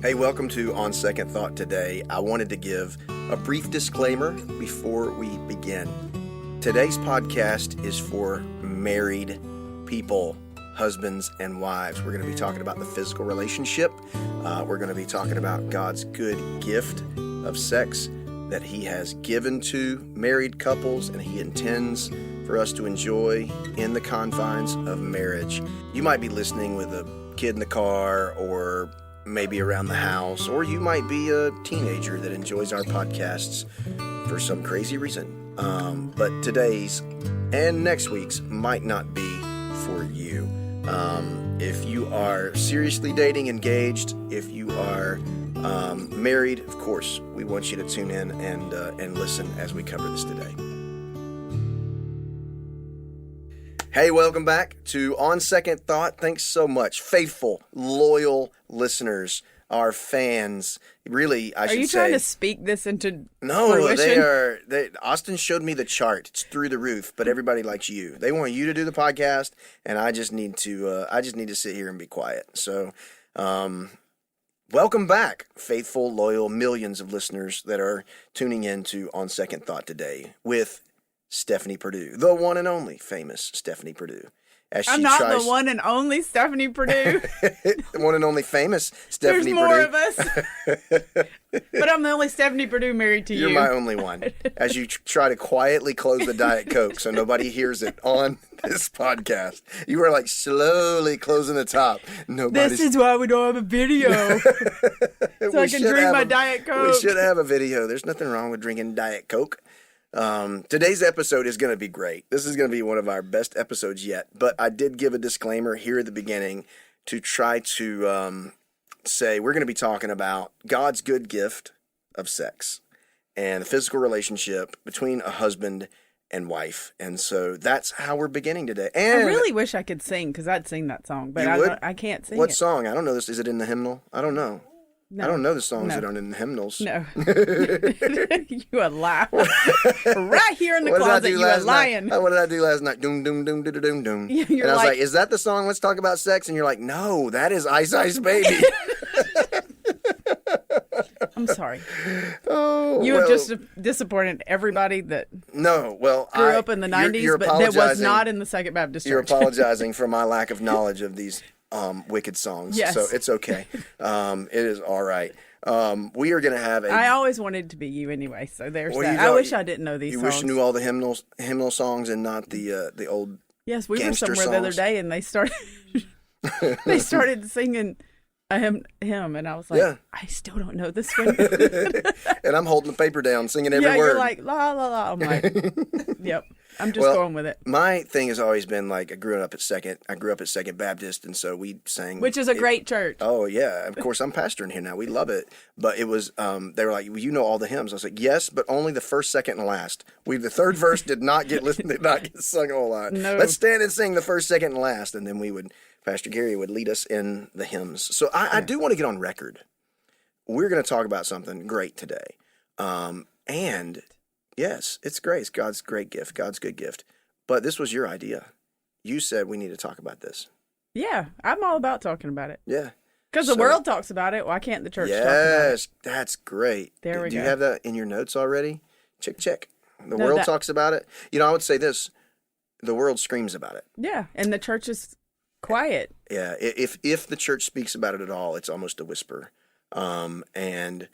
Hey, welcome to On Second Thought today. I wanted to give a brief disclaimer before we begin. Today's podcast is for married people, husbands and wives. We're going to be talking about the physical relationship. We're going to be talking about God's good gift of sex that He has given to married couples and He intends for us to enjoy in the confines of marriage. You might be listening with a kid in the car or maybe around the house, or you might be a teenager that enjoys our podcasts for some crazy reason. But today's and next week's might not be for you. If you are seriously dating, engaged, if you are married, of course, we want you to tune in and listen as we cover this today. Hey, welcome back to On Second Thought. Thanks so much. Faithful, loyal listeners, our fans. Really, I should say. Are you trying to speak this into No, fruition? Austin showed me the chart. It's through the roof, but everybody likes you. They want you to do the podcast, and I just need to sit here and be quiet. So, welcome back, faithful, loyal millions of listeners that are tuning in to On Second Thought today with Stephanie Perdue, the one and only famous Stephanie Perdue. I'm not the one and only Stephanie Perdue. The one and only famous Stephanie Perdue. There's more of us. But I'm the only Stephanie Perdue married to you. You're my only one. As you try to quietly close the Diet Coke so nobody hears it on this podcast. You are like slowly closing the top. This is why we don't have a video. So I can drink my Diet Coke. We should have a video. There's nothing wrong with drinking Diet Coke. Today's episode is going to be great. This is going to be one of our best episodes yet, but I did give a disclaimer here at the beginning to try to say we're going to be talking about God's good gift of sex and the physical relationship between a husband and wife. And so that's how we're beginning today. And I really wish I could sing because I'd sing that song, but I can't sing What it. song? I don't know this. Is it in the hymnal? I don't know. No. I don't know the songs that aren't in the hymnals. No. You a lie. Right here in the closet, you a lying. What did I do last night? Doom, doom, doom, doom, doom, doom. And I was like, is that the song, Let's Talk About Sex? And you're like, no, that is Ice Ice Baby. I'm sorry. Oh, you have just disappointed everybody that grew up in the 90s, but that was not in the Second Baptist Church. You're apologizing for my lack of knowledge of these wicked songs. Yes. So it's okay. It is all right. We are going to have I always wanted to be you anyway, so there's that. I wish I didn't know these songs. You wish you knew all the hymnal songs and not the old Yes, we were somewhere songs. The other day and they started singing a hymn, and I was like, yeah. I still don't know this one. And I'm holding the paper down, singing every word. Yeah, you're like, la, la, la. I'm like, yep. I'm just going with it. My thing has always been like I grew up at Second Baptist, and so we sang, which is a great church. Oh yeah, of course I'm pastoring here now. We love it, but it was they were like, well, you know all the hymns. I was like, yes, but only the first, second, and last. The third verse did not get sung a whole lot. No. Let's stand and sing the first, second, and last, and then Pastor Gary would lead us in the hymns. So I do want to get on record. We're going to talk about something great today, and. Yes, it's great. It's God's great gift, God's good gift. But this was your idea. You said we need to talk about this. Yeah, I'm all about talking about it. Yeah. Because the world talks about it. Why can't the church talk about it? Yes, that's great. There we go. Do you have that in your notes already? Check. The world talks about it. I would say this. The world screams about it. Yeah, and the church is quiet. Yeah, if the church speaks about it at all, it's almost a whisper. And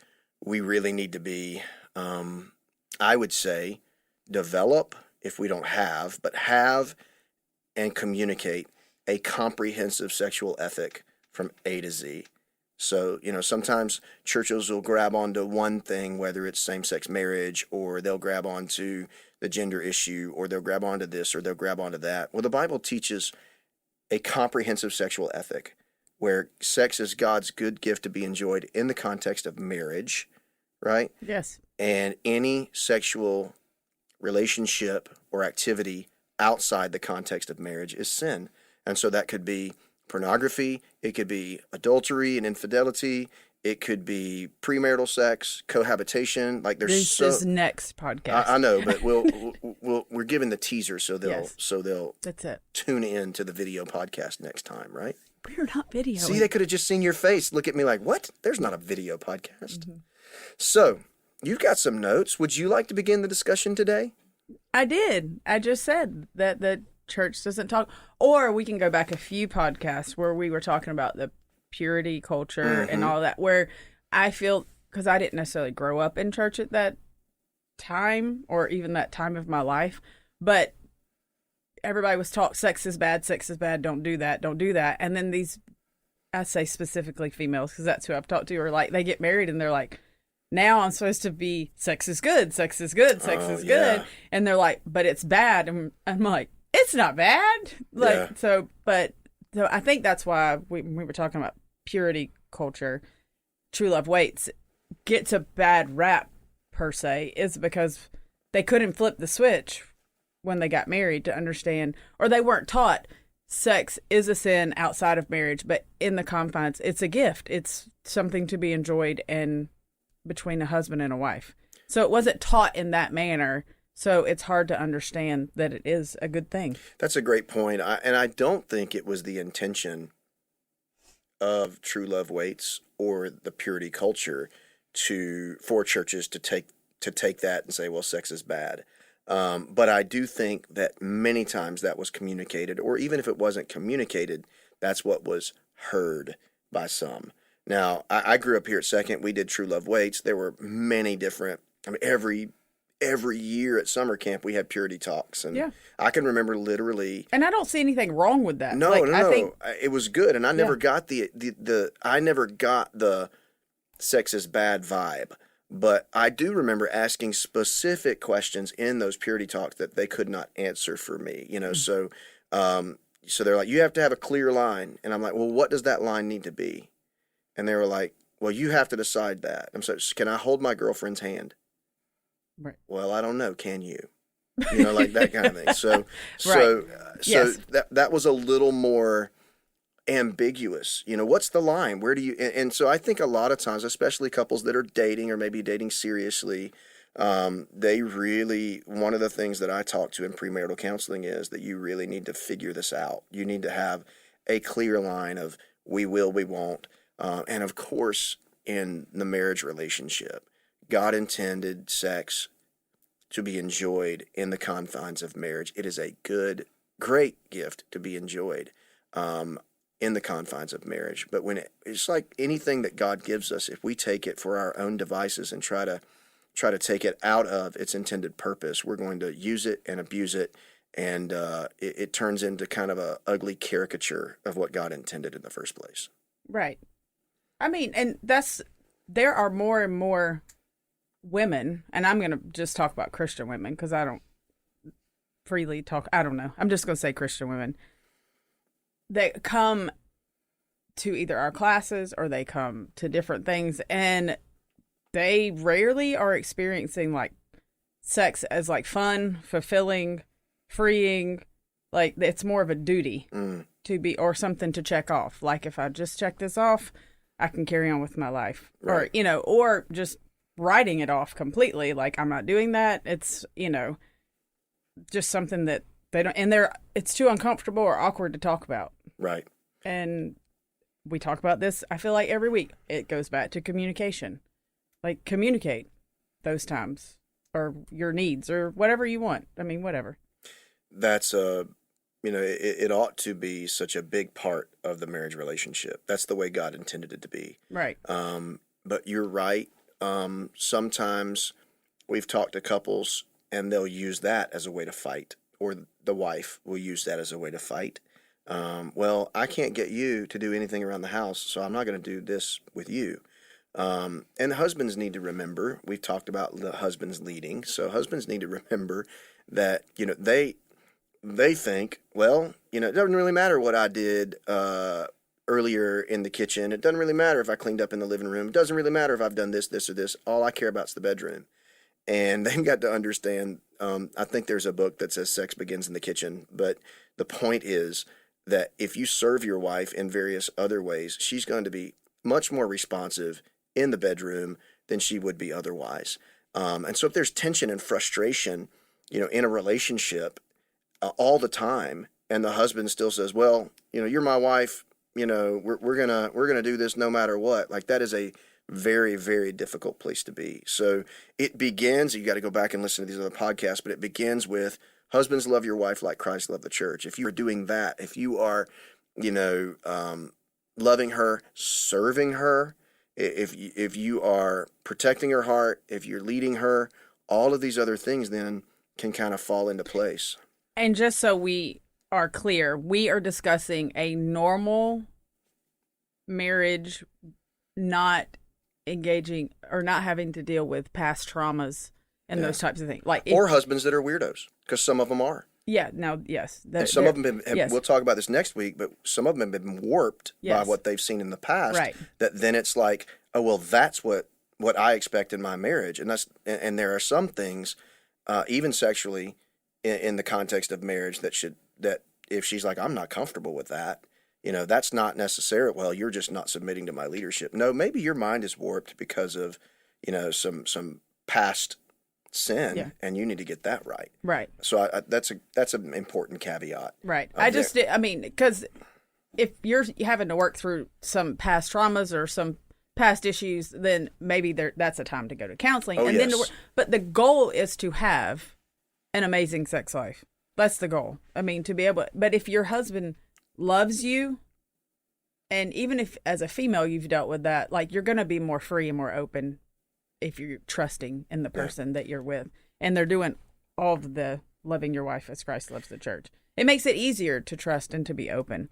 we really need to be... I would say develop, if we don't have, but have and communicate a comprehensive sexual ethic from A to Z. So, sometimes churches will grab onto one thing, whether it's same-sex marriage, or they'll grab onto the gender issue, or they'll grab onto this, or they'll grab onto that. Well, the Bible teaches a comprehensive sexual ethic where sex is God's good gift to be enjoyed in the context of marriage, right? Yes. And any sexual relationship or activity outside the context of marriage is sin. And so that could be pornography, it could be adultery and infidelity, it could be premarital sex, cohabitation. Like this is next podcast. I know, but we're giving the teaser so they'll That's it. tune in to the video podcast next time, right? we're not videoing. See, they could have just seen your face. Look at me like, what? There's not a video podcast. Mm-hmm. So, you've got some notes. Would you like to begin the discussion today? I did. I just said that the church doesn't talk. Or we can go back a few podcasts where we were talking about the purity culture and all that, where I feel, because I didn't necessarily grow up in church at that time or even that time of my life, but everybody was taught sex is bad, don't do that. And then these, I say specifically females because that's who I've talked to, are like, they get married and they're like, now I'm supposed to be, sex is good. And they're like, but it's bad. And I'm like, it's not bad. So I think that's why we were talking about purity culture, True Love Waits gets a bad rap per se, is because they couldn't flip the switch when they got married to understand, or they weren't taught sex is a sin outside of marriage, but in the confines, it's a gift. It's something to be enjoyed and between a husband and a wife. So it wasn't taught in that manner. So it's hard to understand that it is a good thing. That's a great point. And I don't think it was the intention of True Love Waits or the purity culture for churches to take that and say, well, sex is bad. But I do think that many times that was communicated, or even if it wasn't communicated, that's what was heard by some. Now, I grew up here at Second. We did True Love Waits. There were many different, every year at summer camp, we had purity talks. And I can remember literally. And I don't see anything wrong with that. No. I think it was good. And I never got I never got the sex is bad vibe. But I do remember asking specific questions in those purity talks that they could not answer for me, So they're like, you have to have a clear line. And I'm like, well, what does that line need to be? And they were like, well, you have to decide that. I'm so, can I hold my girlfriend's hand? Right. Well, I don't know. Can you? Like that kind of thing. So Yes. that was a little more ambiguous. What's the line? Where do you, and so I think a lot of times, especially couples that are dating or maybe dating seriously, they really, one of the things that I talk to in premarital counseling is that you really need to figure this out. You need to have a clear line of we will, we won't. And of course, in the marriage relationship, God intended sex to be enjoyed in the confines of marriage. It is a great gift to be enjoyed in the confines of marriage. But it's like anything that God gives us, if we take it for our own devices and try to take it out of its intended purpose, we're going to use it and abuse it, and it turns into kind of a ugly caricature of what God intended in the first place. Right. I mean, and there are more and more women, and I'm going to just talk about Christian women because I don't freely talk. I don't know. I'm just going to say Christian women that come to either our classes or they come to different things, and they rarely are experiencing like sex as like fun, fulfilling, freeing. Like it's more of a duty to be, or something to check off. Like if I just check this off, I can carry on with my life. Right. Or, or just writing it off completely. Like I'm not doing that. It's, just something that they don't, and it's too uncomfortable or awkward to talk about. Right. And we talk about this, I feel like every week. It goes back to communication. Like communicate those times or your needs or whatever you want. I mean, whatever. That's it ought to be such a big part of the marriage relationship. That's the way God intended it to be. Right. But you're right. Sometimes we've talked to couples and they'll use that as a way to fight, or the wife will use that as a way to fight. Well, I can't get you to do anything around the house, so I'm not going to do this with you. And the husbands need to remember, we've talked about the husbands leading, so husbands need to remember that, they think, well, it doesn't really matter what I did earlier in the kitchen. It doesn't really matter if I cleaned up in the living room. It doesn't really matter if I've done this, or this. All I care about is the bedroom. And they've got to understand, I think there's a book that says sex begins in the kitchen, but the point is that if you serve your wife in various other ways, she's going to be much more responsive in the bedroom than she would be otherwise. And so if there's tension and frustration, in a relationship all the time, and the husband still says, well, you're my wife, we're gonna do this no matter what. Like, that is a very, very difficult place to be. So it begins, you got to go back and listen to these other podcasts, but it begins with husbands, love your wife like Christ loved the church. If you are doing that, if you are, loving her, serving her, if you are protecting her heart, if you're leading her, all of these other things then can kind of fall into place. And just so we are clear, we are discussing a normal marriage, not engaging or not having to deal with past traumas and those types of things. Or husbands that are weirdos, because some of them are. Yeah, now, yes. And some of them have, yes. We'll talk about this next week, but some of them have been warped by what they've seen in the past. Right. That then it's like, oh, well, that's what I expect in my marriage. And there are some things, even sexually, in the context of marriage that if she's like, I'm not comfortable with that, that's not necessarily, well, you're just not submitting to my leadership. No, maybe your mind is warped because of, some past sin, and you need to get that right. Right. So that's an important caveat. Right. Because if you're having to work through some past traumas or some past issues, then maybe that's a time to go to counseling. But the goal is to have an amazing sex life. That's the goal. To be able. But if your husband loves you, and even if as a female you've dealt with that, like, you're going to be more free and more open if you're trusting in the person that you're with, and they're doing all of the loving your wife as Christ loves the church. It makes it easier to trust and to be open.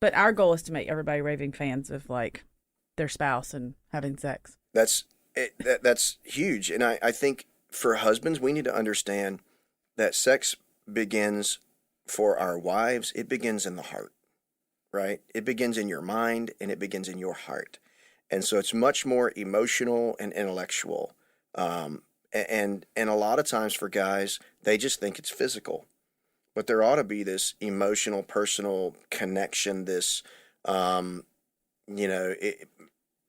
But our goal is to make everybody raving fans of, like, their spouse and having sex. That's huge. And I think for husbands, we need to understand that sex begins for our wives. It begins in the heart, right? It begins in your mind and it begins in your heart. And so it's much more emotional and intellectual. And a lot of times for guys, they just think it's physical. But there ought to be this emotional, personal connection, this,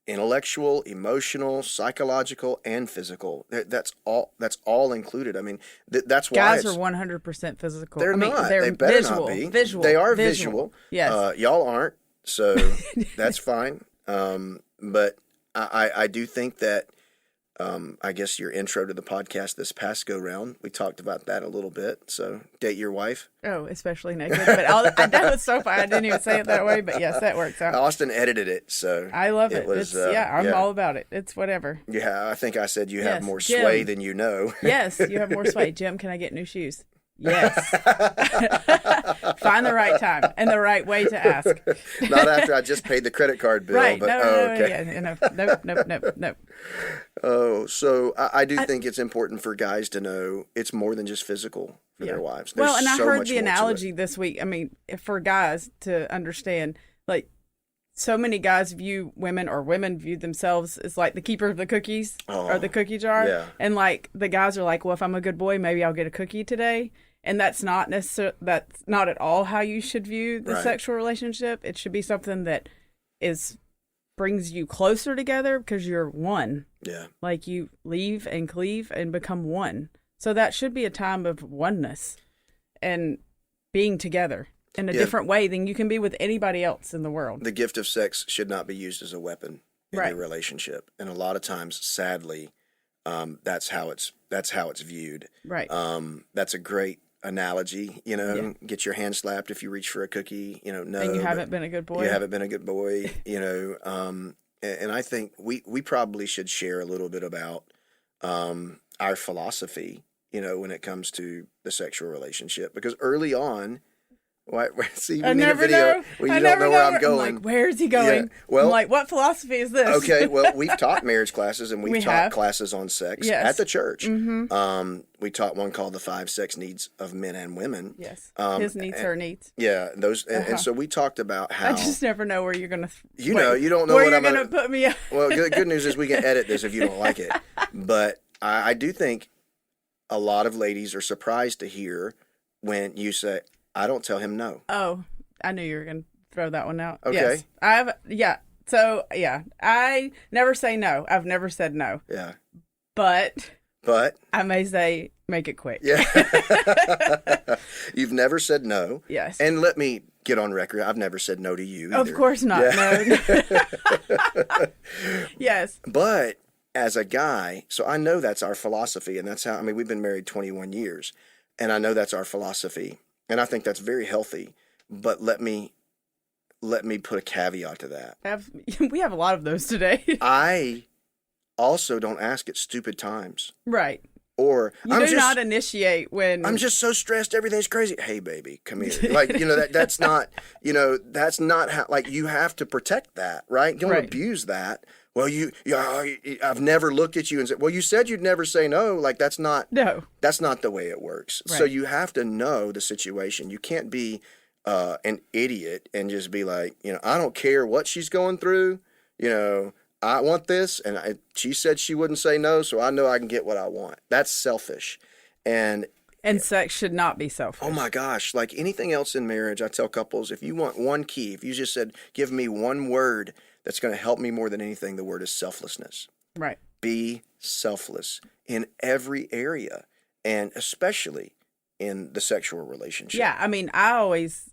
intellectual, emotional, psychological, and physical. That's all included. That's why guys are 100% physical. They're not. They're they better visual, not be. Visual. They are visual. Yes. Y'all aren't, so that's fine. But I do think that, I guess your intro to the podcast this past go round, we talked about that a little bit. So date your wife. Oh, especially naked. But that was so fun. I didn't even say it that way, but yes, that works out. Austin edited it, so I love it. I'm all about it. It's whatever. Yeah, I think I said you have more sway than you know. Yes, you have more sway. Jim, can I get new shoes? Yes. Find the right time and the right way to ask. Not after I just paid the credit card bill. Right. But, okay. Nope. Oh, so I do think it's important for guys to know it's more than just physical for their wives. Well, and I heard the analogy this week. For guys to understand, like, so many guys view women, or women view themselves as like the keeper of the cookies or the cookie jar. Yeah. And like the guys are like, well, if I'm a good boy, maybe I'll get a cookie today. And that's not at all how you should view the sexual relationship. It should be something that brings you closer together because you're one. Yeah. Like, you leave and cleave and become one. So that should be a time of oneness and being together in a different way than you can be with anybody else in the world. The gift of sex should not be used as a weapon in your relationship. And a lot of times, sadly, that's how it's viewed. Right. That's a great analogy. Get your hand slapped if you reach for a cookie. No, and you haven't been a good boy. You haven't been a good boy. And I think we probably should share a little bit about our philosophy. When it comes to the sexual relationship, because early on. See, we need a video. Well, you don't know where I'm going. I'm like, where is he going? Yeah. Well, I'm like, what philosophy is this? Okay, well, we've taught marriage classes and we've taught classes on sex at the church. Mm-hmm. We taught one called the 5 Sex Needs of Men and Women. Yes, his needs, her needs. Yeah, those, and so we talked about how. I just never know where you're going to. You don't know where you're going to put me. Well, good news is we can edit this if you don't like it. But I do think a lot of ladies are surprised to hear when you say, I don't tell him no. Oh, I knew you were going to throw that one out. Okay. Yes. So, I never say no. I've never said no. Yeah. But I may say, make it quick. Yeah. You've never said no. Yes. And let me get on record. I've never said no to you either. Of course not. Yeah. No. Yes. But as a guy, so I know that's our philosophy, and that's how, I mean, we've been married 21 years, and I know that's our philosophy, and I think that's very healthy. But let me put a caveat to that. We have a lot of those today. I also don't ask at stupid times. Right. Or you do not initiate when I'm just so stressed, everything's crazy. Hey, baby, come here. Like, that's not, that's not how, like, you have to protect that, right? Don't abuse that. Well, I've never looked at you and said, well, you said you'd never say no. Like, that's not the way it works. Right. So you have to know the situation. You can't be an idiot and just be like, I don't care what she's going through. I want this, and she said she wouldn't say no, so I know I can get what I want. That's selfish. And sex should not be selfish. Oh my gosh, like anything else in marriage, I tell couples, if you want one key, if you just said, give me one word that's going to help me more than anything, the word is selflessness. Right. Be selfless in every area, and especially in the sexual relationship. Yeah, I mean, I always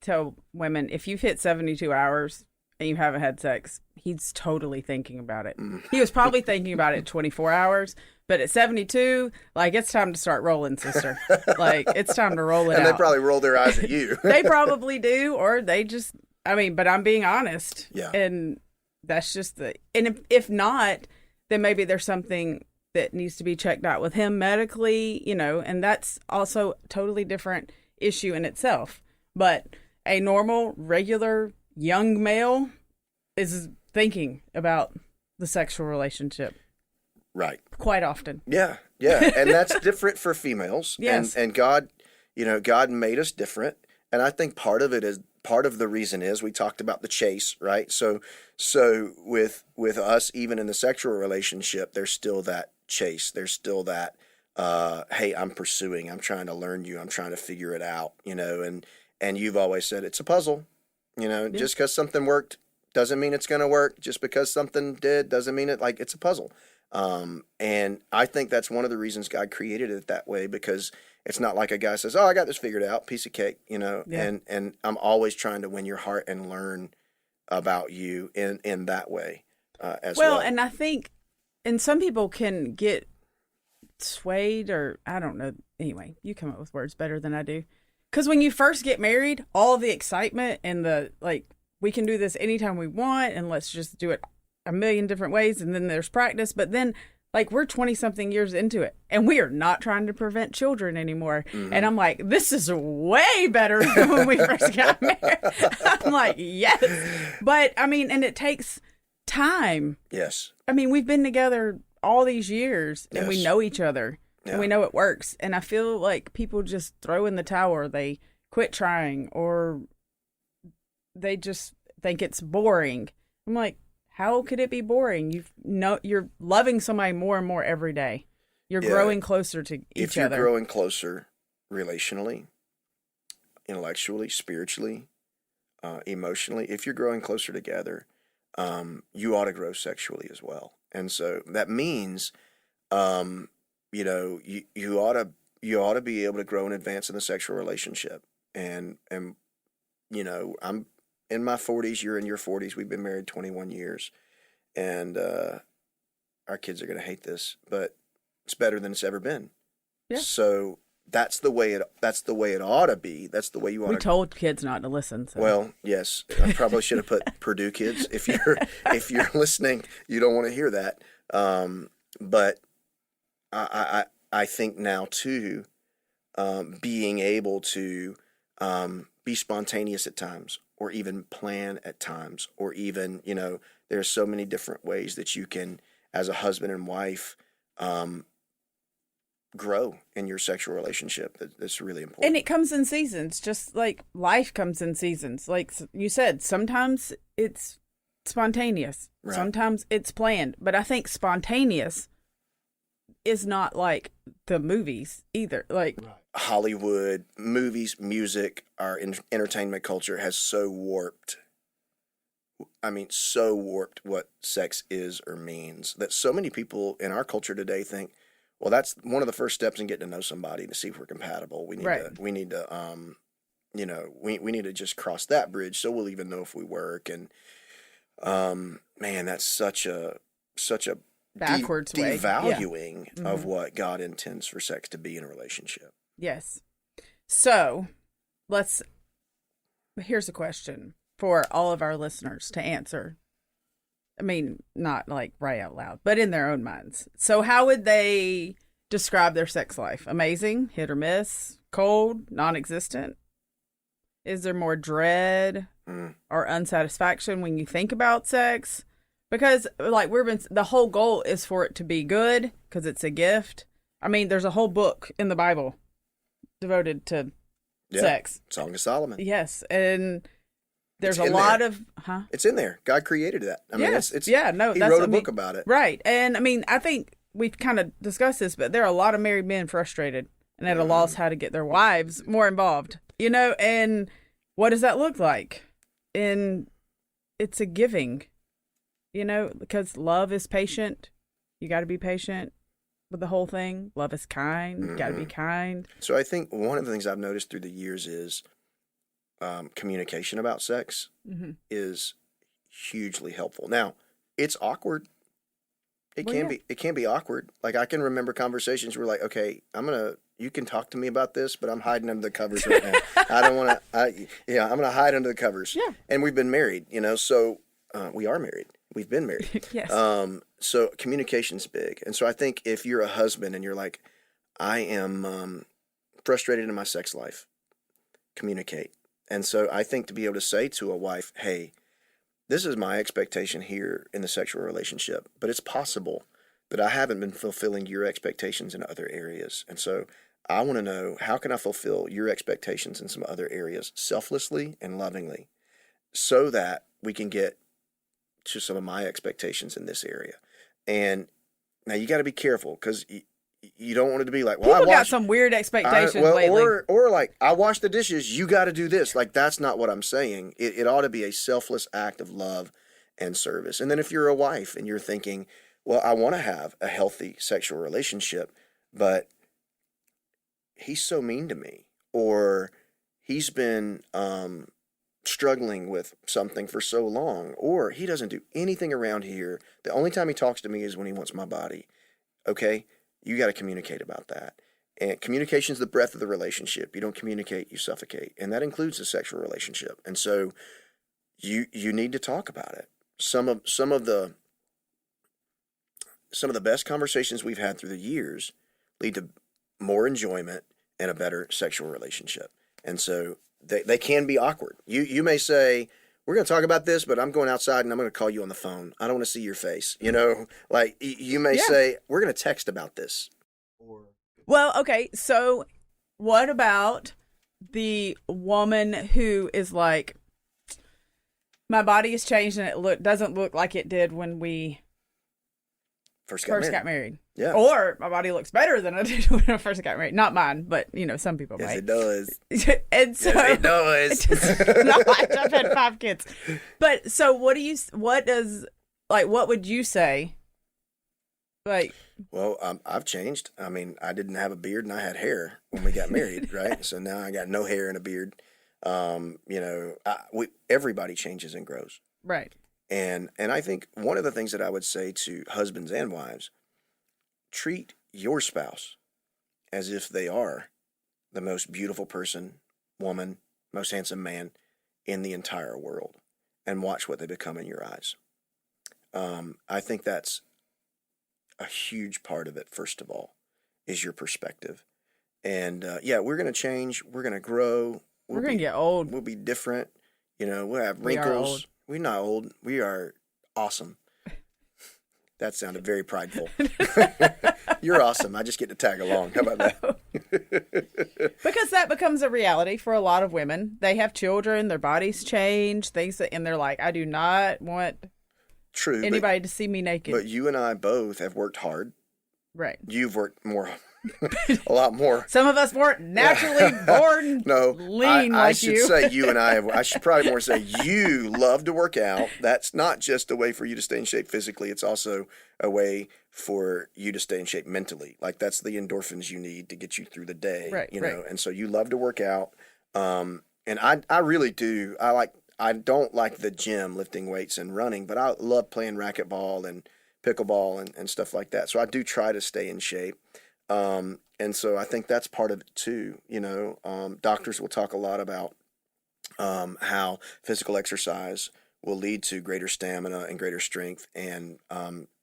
tell women, if you've hit 72 hours and you haven't had sex, he's totally thinking about it. He was probably thinking about it at 24 hours, but at 72, like, it's time to start rolling, sister. Like, it's time to roll it out. And they probably roll their eyes at you. They probably do, or they just, but I'm being honest. Yeah. And that's just and if not, then maybe there's something that needs to be checked out with him medically, and that's also a totally different issue in itself. But a normal, regular, young male is thinking about the sexual relationship. Right. Quite often. Yeah. Yeah. And that's different for females. Yes. And God, God made us different. And I think part of the reason is we talked about the chase, right? So with us, even in the sexual relationship, there's still that chase. There's still that, hey, I'm pursuing, I'm trying to learn you, I'm trying to figure it out, and you've always said it's a puzzle. Just because something worked doesn't mean it's going to work. Just because something did doesn't mean it's a puzzle. And I think that's one of the reasons God created it that way, because it's not like a guy says, oh, I got this figured out, piece of cake, Yeah. And I'm always trying to win your heart and learn about you in that way as well. Well, and I think, and some people can get swayed, or I don't know. Anyway, you come up with words better than I do. Because when you first get married, all the excitement and we can do this anytime we want, and let's just do it a million different ways. And then there's practice. But then, we're 20-something years into it, and we are not trying to prevent children anymore. Mm-hmm. And I'm like, this is way better than when we first got married. I'm like, yes. But, and it takes time. Yes. We've been together all these years, and we know each other. Yeah. And we know it works. And I feel like people just throw in the towel, or they quit trying, or they just think it's boring. I'm like, how could it be boring? You're loving somebody more and more every day. You're growing closer to each other. If you're growing closer relationally, intellectually, spiritually, emotionally, if you're growing closer together, you ought to grow sexually as well. And so that means, you ought to be able to grow and advance in the sexual relationship. And I'm in my 40s, you're in your 40s. We've been married 21 years, and our kids are going to hate this, but it's better than it's ever been. Yeah. So that's the way it ought to be. That's the way you ought to. We told kids not to listen. So. Well, yes, I probably should have put Perdue kids. If you're listening, you don't want to hear that. But I think now too, being able to be spontaneous at times, or even plan at times, or even, there's so many different ways that you can, as a husband and wife, grow in your sexual relationship. That's really important. And it comes in seasons, just like life comes in seasons. Like you said, sometimes it's spontaneous. Right. Sometimes it's planned. But I think spontaneous is not like the movies either. Like Hollywood, movies, music, our entertainment culture has so warped what sex is or means, that so many people in our culture today think, well, that's one of the first steps in getting to know somebody, to see if we're compatible. We need to we need to just cross that bridge so we'll even know if we work. And man, that's such a backwards way. Devaluing of what God intends for sex to be in a relationship. Yes. So here's a question for all of our listeners to answer. I mean, not like right out loud, but in their own minds. So how would they describe their sex life? Amazing, hit or miss, cold, non-existent? Is there more dread or unsatisfaction when you think about sex? Because like the whole goal is for it to be good because it's a gift. I mean, there's a whole book in the Bible devoted to sex. Song of Solomon. Yes, and there's a lot of It's in there. God created that. I mean, it's He that's wrote a book about it. Right. And I mean, I think we've kind of discussed this, but there are a lot of married men frustrated and at a loss how to get their wives more involved. And what does that look like? And it's a giving, because love is patient. You got to be patient with the whole thing. Love is kind. You got to be kind. So I think one of the things I've noticed through the years is communication about sex is hugely helpful. Now, it's awkward. It can be awkward. Like I can remember conversations where like, okay, you can talk to me about this, but I'm hiding under the covers right now. I don't want to, I'm going to hide under the covers. Yeah. And we've been married, so we are married. We've been married. Yes. So communication's big. And so I think if you're a husband and you're like, I am frustrated in my sex life, communicate. And so I think to be able to say to a wife, hey, this is my expectation here in the sexual relationship, but it's possible that I haven't been fulfilling your expectations in other areas. And so I want to know, how can I fulfill your expectations in some other areas selflessly and lovingly so that we can get to some of my expectations in this area. And now you got to be careful because you don't want it to be like, well, people got some weird expectations lately. Or like, I wash the dishes, you got to do this. Like, that's not what I'm saying. It ought to be a selfless act of love and service. And then if you're a wife and you're thinking, well, I want to have a healthy sexual relationship, but he's so mean to me, or he's been struggling with something for so long, or he doesn't do anything around here. The only time he talks to me is when he wants my body. Okay? You got to communicate about that. And communication is the breath of the relationship. You don't communicate, you suffocate. And that includes the sexual relationship. And so you need to talk about it. Some of the best conversations we've had through the years lead to more enjoyment and a better sexual relationship. And so they can be awkward. You may say, we're going to talk about this, but I'm going outside and I'm going to call you on the phone. I don't want to see your face. Like you may say, we're going to text about this. Well, okay. So what about the woman who is like, my body has changed and it doesn't look like it did when we first got married. Yeah. Or my body looks better than it did when I first got married. Not mine, but some people might. Yes, it does. And so yes, it does. I've had 5 kids. But so what would you say? Like, well, I've changed. I mean, I didn't have a beard and I had hair when we got married, right? So now I got no hair and a beard. Everybody changes and grows. Right. And I think one of the things that I would say to husbands and wives, treat your spouse as if they are the most beautiful person, woman, most handsome man in the entire world, and watch what they become in your eyes. I think that's a huge part of it, first of all, is your perspective. And we're going to change. We're going to grow. We're going to get old. We'll be different. We'll have wrinkles. We're not old. We are awesome. That sounded very prideful. You're awesome. I just get to tag along. How about that? Because that becomes a reality for a lot of women. They have children. Their bodies change. And they're like, I do not want anybody to see me naked. But you and I both have worked hard. Right. You've worked more. A lot more. Some of us weren't naturally born lean I like should you. say you and I should probably more say you love to work out. That's not just a way for you to stay in shape physically. It's also a way for you to stay in shape mentally. Like that's the endorphins you need to get you through the day. Right, And so you love to work out. And I really do. I don't like the gym, lifting weights and running, but I love playing racquetball and pickleball and stuff like that. So I do try to stay in shape. And so I think that's part of it too. Doctors will talk a lot about how physical exercise will lead to greater stamina and greater strength and,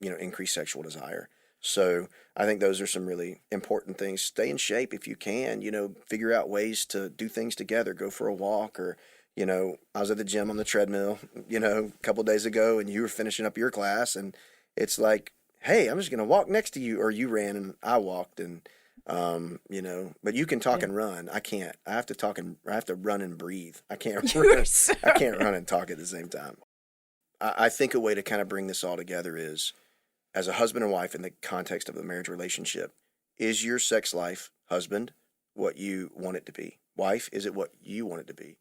increased sexual desire. So I think those are some really important things. Stay in shape if you can, figure out ways to do things together, go for a walk or, I was at the gym on the treadmill, a couple of days ago and you were finishing up your class and it's like, hey, I'm just going to walk next to you, or you ran and I walked and, but you can talk and run. I can't. I have to run and breathe. I can't run. I can't run and talk at the same time. I think a way to kind of bring this all together is, as a husband and wife in the context of the marriage relationship, is your sex life, husband, what you want it to be? Wife, is it what you want it to be?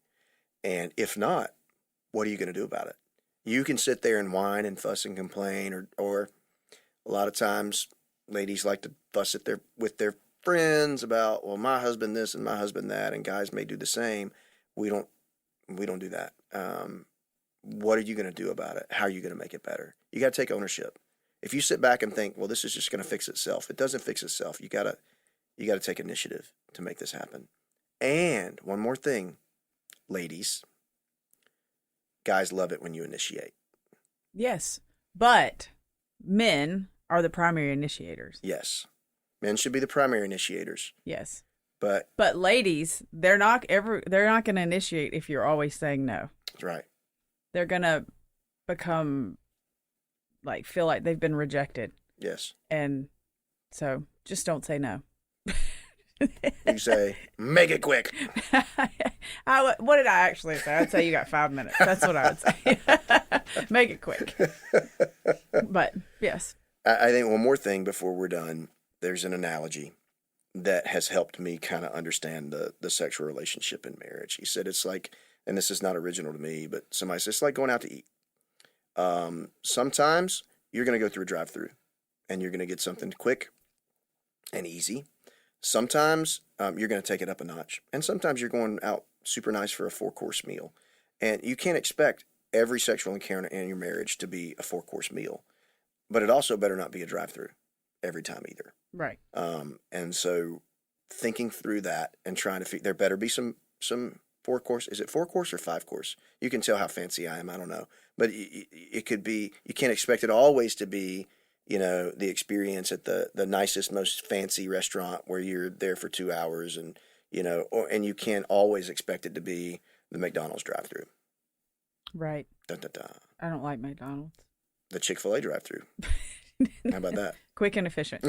And if not, what are you going to do about it? You can sit there and whine and fuss and complain, or a lot of times ladies like to fuss with their friends about, well, my husband this and my husband that, and guys may do the same. We don't do that. What are you going to do about it? How are you going to make it better? You got to take ownership. If you sit back and think, well, this is just going to fix itself, it doesn't fix itself. You got to take initiative to make this happen. And one more thing, ladies, guys love it when you initiate. Yes, but men are the primary initiators. Yes. Men should be the primary initiators. Yes. But ladies, they're not going to initiate if you're always saying no. That's right. They're going to feel like they've been rejected. Yes. And so just don't say no. You say, make it quick. What did I actually say? I'd say you got 5 minutes. That's what I would say. Make it quick. But yes. I think one more thing before we're done. There's an analogy that has helped me kind of understand the sexual relationship in marriage. He said it's like, and this is not original to me, but somebody says it's like going out to eat. Sometimes you're going to go through a drive-through and you're going to get something quick and easy. Sometimes you're going to take it up a notch. And sometimes you're going out super nice for a 4-course meal. And you can't expect every sexual encounter in your marriage to be a 4-course meal. But it also better not be a drive-through every time either. Right. And so thinking through that and trying to there better be some 4-course. Is it 4-course or 5-course? You can tell how fancy I am. I don't know. But it could be, you can't expect it always to be, the experience at the nicest, most fancy restaurant where you're there for 2 hours and, and you can't always expect it to be the McDonald's drive-through. Right. Dun, dun, dun. I don't like McDonald's. The Chick-fil-A drive-through. How about that? Quick and efficient.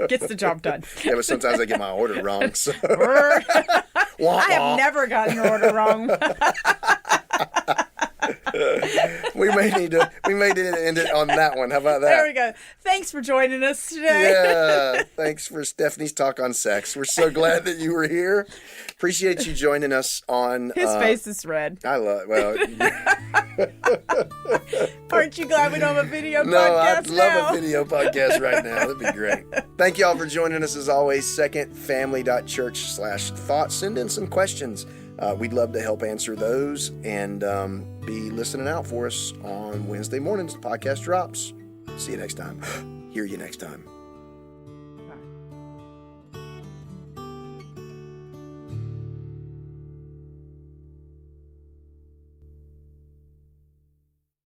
Gets the job done. Yeah, but sometimes I get my order wrong. So. I have never gotten your order wrong. We may need to end it on that one. How about that? There we go. Thanks for joining us today. Yeah. Thanks for Stephanie's talk on sex. We're so glad that you were here. Appreciate you joining us on... His face is red. I love... Well... Aren't you glad we don't have a video podcast No, I'd love now? a video podcast right now. That'd be great. Thank y'all for joining us as always. secondfamily.church/thoughts. Send in some questions. We'd love to help answer those and be listening out for us on Wednesday mornings. The podcast drops. See you next time. Hear you next time.